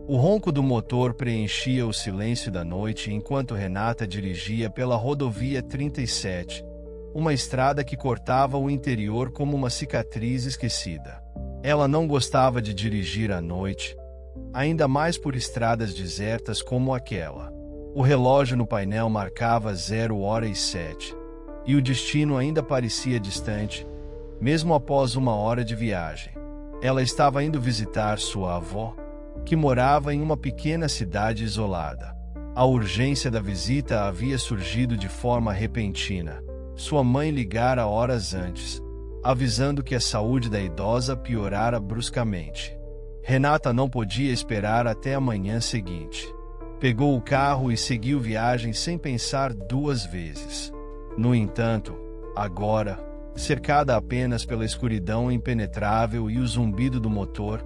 O ronco do motor preenchia o silêncio da noite enquanto Renata dirigia pela rodovia 37, uma estrada que cortava o interior como uma cicatriz esquecida. Ela não gostava de dirigir à noite, ainda mais por estradas desertas como aquela. O relógio no painel marcava 0h07, e o destino ainda parecia distante, mesmo após 1 hora de viagem. Ela estava indo visitar sua avó, que morava em uma pequena cidade isolada. A urgência da visita havia surgido de forma repentina. Sua mãe ligara horas antes, avisando que a saúde da idosa piorara bruscamente. Renata não podia esperar até a manhã seguinte. Pegou o carro e seguiu viagem sem pensar 2 vezes. No entanto, agora, cercada apenas pela escuridão impenetrável e o zumbido do motor,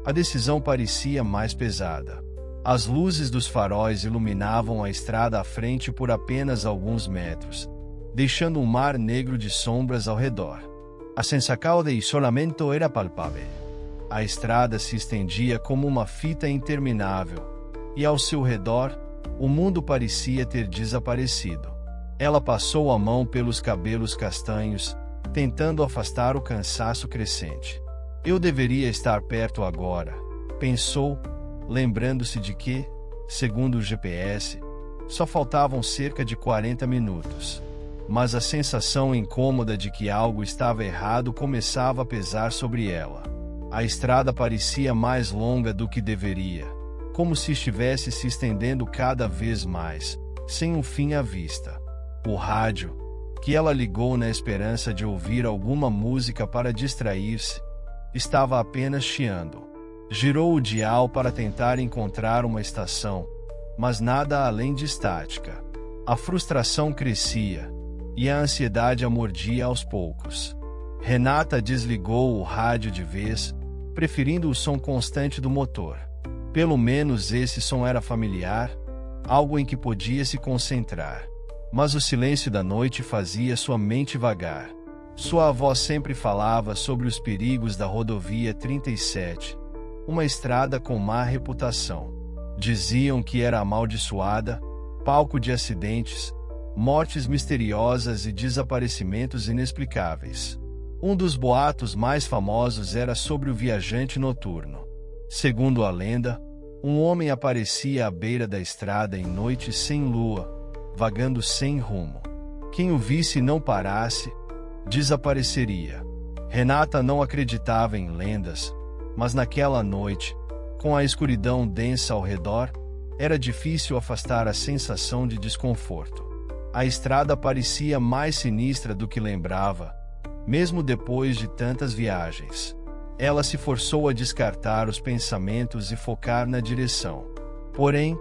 a decisão parecia mais pesada. As luzes dos faróis iluminavam a estrada à frente por apenas alguns metros, deixando um mar negro de sombras ao redor. A sensação de isolamento era palpável. A estrada se estendia como uma fita interminável, e ao seu redor, o mundo parecia ter desaparecido. Ela passou a mão pelos cabelos castanhos, tentando afastar o cansaço crescente. Eu deveria estar perto agora, pensou, lembrando-se de que, segundo o GPS, só faltavam cerca de 40 minutos. Mas a sensação incômoda de que algo estava errado começava a pesar sobre ela. A estrada parecia mais longa do que deveria, como se estivesse se estendendo cada vez mais, sem um fim à vista. O rádio, que ela ligou na esperança de ouvir alguma música para distrair-se, estava apenas chiando. Girou o dial para tentar encontrar uma estação, mas nada além de estática. A frustração crescia, e a ansiedade a mordia aos poucos. Renata desligou o rádio de vez, preferindo o som constante do motor. Pelo menos esse som era familiar, algo em que podia se concentrar. Mas o silêncio da noite fazia sua mente vagar. Sua avó sempre falava sobre os perigos da rodovia 37, uma estrada com má reputação. Diziam que era amaldiçoada, palco de acidentes, mortes misteriosas e desaparecimentos inexplicáveis. Um dos boatos mais famosos era sobre o viajante noturno. Segundo a lenda, um homem aparecia à beira da estrada em noites sem lua, vagando sem rumo. Quem o visse e não parasse, desapareceria. Renata não acreditava em lendas, mas naquela noite, com a escuridão densa ao redor, era difícil afastar a sensação de desconforto. A estrada parecia mais sinistra do que lembrava, mesmo depois de tantas viagens. Ela se forçou a descartar os pensamentos e focar na direção. Porém,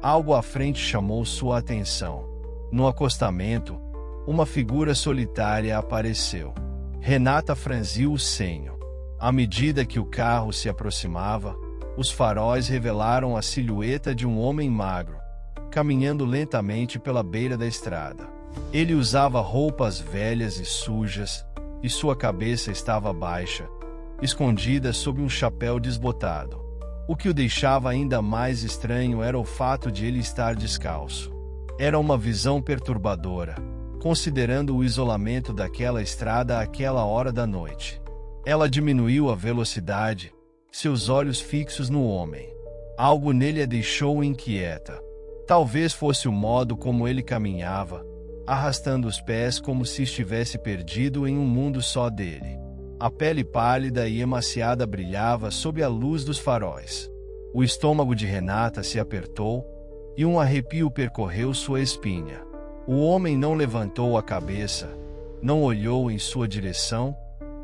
algo à frente chamou sua atenção. No acostamento, uma figura solitária apareceu. Renata franziu o senho. À medida que o carro se aproximava, os faróis revelaram a silhueta de um homem magro, caminhando lentamente pela beira da estrada. Ele usava roupas velhas e sujas, e sua cabeça estava baixa, escondida sob um chapéu desbotado. O que o deixava ainda mais estranho era o fato de ele estar descalço. Era uma visão perturbadora, considerando o isolamento daquela estrada àquela hora da noite. Ela diminuiu a velocidade, seus olhos fixos no homem. Algo nele a deixou inquieta. Talvez fosse o modo como ele caminhava, arrastando os pés como se estivesse perdido em um mundo só dele. A pele pálida e emaciada brilhava sob a luz dos faróis. O estômago de Renata se apertou, e um arrepio percorreu sua espinha. O homem não levantou a cabeça, não olhou em sua direção,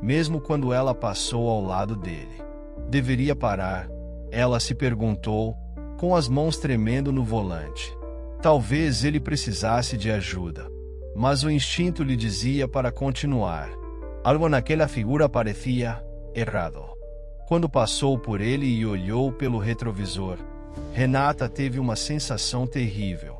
mesmo quando ela passou ao lado dele. Deveria parar, ela se perguntou, com as mãos tremendo no volante. Talvez ele precisasse de ajuda, mas o instinto lhe dizia para continuar. Algo naquela figura parecia errado. Quando passou por ele e olhou pelo retrovisor, Renata teve uma sensação terrível.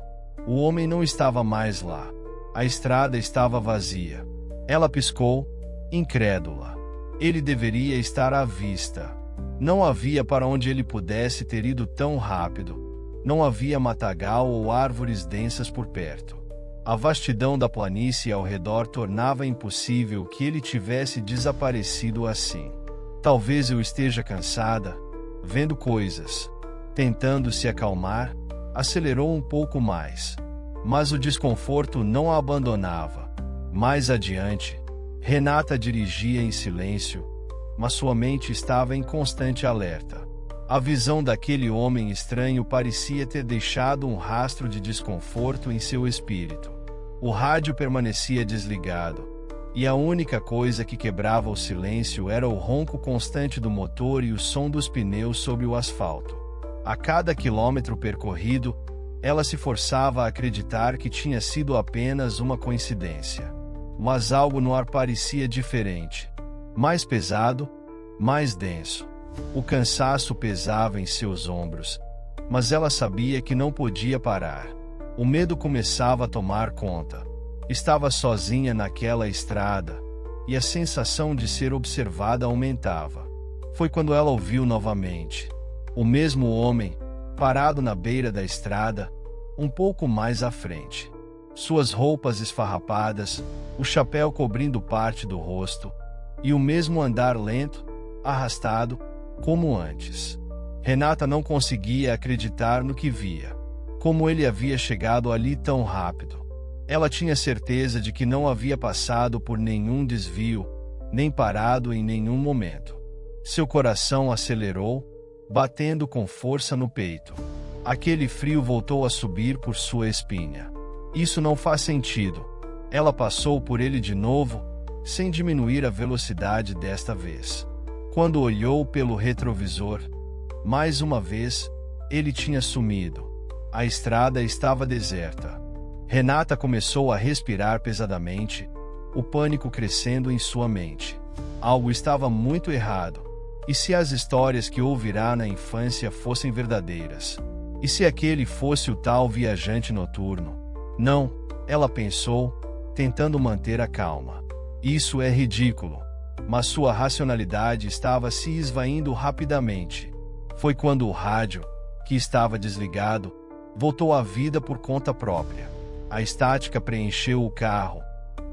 O homem não estava mais lá. A estrada estava vazia. Ela piscou, incrédula. Ele deveria estar à vista. Não havia para onde ele pudesse ter ido tão rápido. Não havia matagal ou árvores densas por perto. A vastidão da planície ao redor tornava impossível que ele tivesse desaparecido assim. Talvez eu esteja cansada, vendo coisas. Tentando se acalmar, acelerou um pouco mais. Mas o desconforto não a abandonava. Mais adiante, Renata dirigia em silêncio, mas sua mente estava em constante alerta. A visão daquele homem estranho parecia ter deixado um rastro de desconforto em seu espírito. O rádio permanecia desligado, e a única coisa que quebrava o silêncio era o ronco constante do motor e o som dos pneus sobre o asfalto. A cada quilômetro percorrido, ela se forçava a acreditar que tinha sido apenas uma coincidência. Mas algo no ar parecia diferente. Mais pesado, mais denso. O cansaço pesava em seus ombros, mas ela sabia que não podia parar. O medo começava a tomar conta. Estava sozinha naquela estrada, e a sensação de ser observada aumentava. Foi quando ela ouviu novamente. O mesmo homem, parado na beira da estrada, um pouco mais à frente. Suas roupas esfarrapadas, o chapéu cobrindo parte do rosto, e o mesmo andar lento, arrastado, como antes. Renata não conseguia acreditar no que via. Como ele havia chegado ali tão rápido. Ela tinha certeza de que não havia passado por nenhum desvio, nem parado em nenhum momento. Seu coração acelerou, batendo com força no peito. Aquele frio voltou a subir por sua espinha. Isso não faz sentido. Ela passou por ele de novo, sem diminuir a velocidade desta vez. Quando olhou pelo retrovisor, mais uma vez, ele tinha sumido. A estrada estava deserta. Renata começou a respirar pesadamente, o pânico crescendo em sua mente. Algo estava muito errado. E se as histórias que ouvirá na infância fossem verdadeiras? E se aquele fosse o tal viajante noturno? Não, ela pensou, tentando manter a calma. Isso é ridículo. Mas sua racionalidade estava se esvaindo rapidamente. Foi quando o rádio, que estava desligado, voltou à vida por conta própria. A estática preencheu o carro,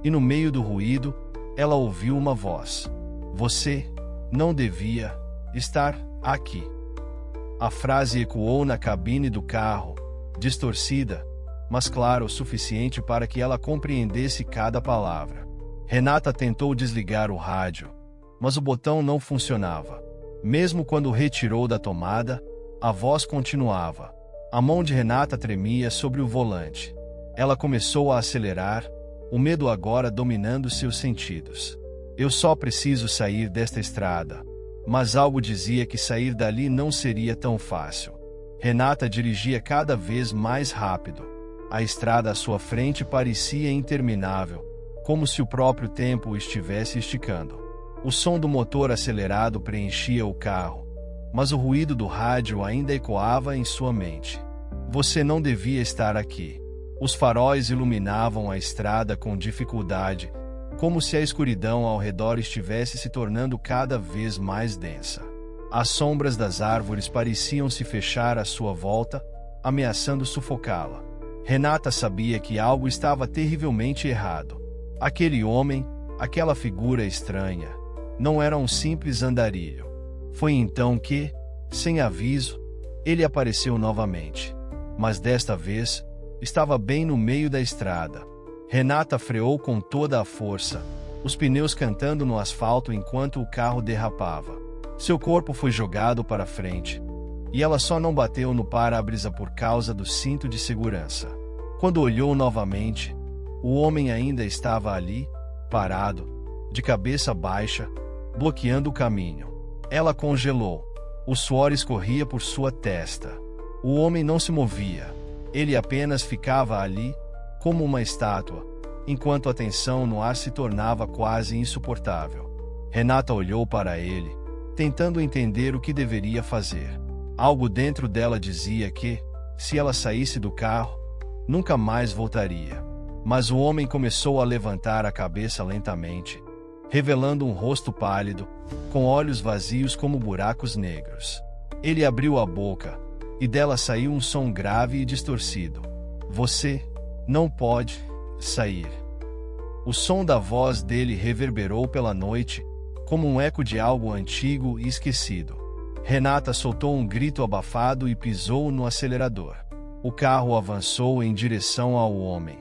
e no meio do ruído, ela ouviu uma voz. Você não devia estar aqui. A frase ecoou na cabine do carro, distorcida, mas clara o suficiente para que ela compreendesse cada palavra. Renata tentou desligar o rádio, mas o botão não funcionava. Mesmo quando retirou da tomada, a voz continuava. A mão de Renata tremia sobre o volante. Ela começou a acelerar, o medo agora dominando seus sentidos. Eu só preciso sair desta estrada. Mas algo dizia que sair dali não seria tão fácil. Renata dirigia cada vez mais rápido. A estrada à sua frente parecia interminável, como se o próprio tempo o estivesse esticando. O som do motor acelerado preenchia o carro, mas o ruído do rádio ainda ecoava em sua mente. Você não devia estar aqui. Os faróis iluminavam a estrada com dificuldade, como se a escuridão ao redor estivesse se tornando cada vez mais densa. As sombras das árvores pareciam se fechar à sua volta, ameaçando sufocá-la. Renata sabia que algo estava terrivelmente errado. Aquele homem, aquela figura estranha, não era um simples andarilho. Foi então que, sem aviso, ele apareceu novamente. Mas desta vez, estava bem no meio da estrada. Renata freou com toda a força, os pneus cantando no asfalto enquanto o carro derrapava. Seu corpo foi jogado para frente, e ela só não bateu no para-brisa por causa do cinto de segurança. Quando olhou novamente, o homem ainda estava ali, parado, de cabeça baixa, bloqueando o caminho. Ela congelou. O suor escorria por sua testa. O homem não se movia. Ele apenas ficava ali, como uma estátua, enquanto a tensão no ar se tornava quase insuportável. Renata olhou para ele, tentando entender o que deveria fazer. Algo dentro dela dizia que, se ela saísse do carro, nunca mais voltaria. Mas o homem começou a levantar a cabeça lentamente, revelando um rosto pálido, com olhos vazios como buracos negros. Ele abriu a boca, e dela saiu um som grave e distorcido. Você não pode sair. O som da voz dele reverberou pela noite, como um eco de algo antigo e esquecido. Renata soltou um grito abafado e pisou no acelerador. O carro avançou em direção ao homem,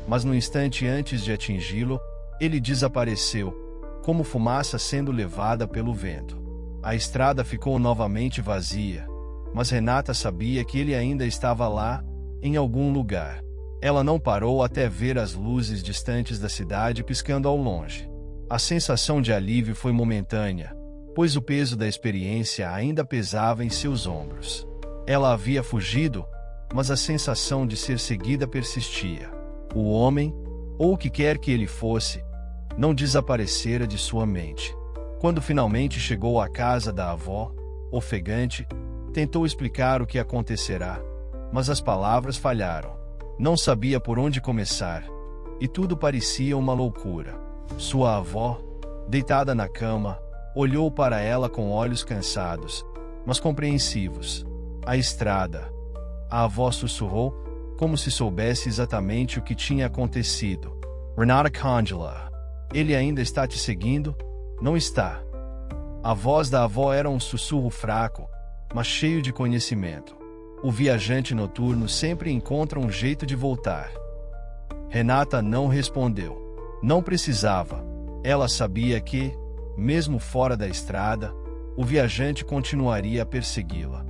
mas no instante antes de atingi-lo, ele desapareceu, como fumaça sendo levada pelo vento. A estrada ficou novamente vazia, mas Renata sabia que ele ainda estava lá, em algum lugar. Ela não parou até ver as luzes distantes da cidade piscando ao longe. A sensação de alívio foi momentânea, pois o peso da experiência ainda pesava em seus ombros. Ela havia fugido, mas a sensação de ser seguida persistia. O homem, ou o que quer que ele fosse, não desaparecera de sua mente. Quando finalmente chegou à casa da avó, ofegante, tentou explicar o que acontecerá, mas as palavras falharam. Não sabia por onde começar, e tudo parecia uma loucura. Sua avó, deitada na cama, olhou para ela com olhos cansados, mas compreensivos. A estrada. A avó sussurrou, como se soubesse exatamente o que tinha acontecido. Renata Congela. Ele ainda está te seguindo? Não está. A voz da avó era um sussurro fraco, mas cheio de conhecimento. O viajante noturno sempre encontra um jeito de voltar. Renata não respondeu. Não precisava. Ela sabia que, mesmo fora da estrada, o viajante continuaria a persegui-la.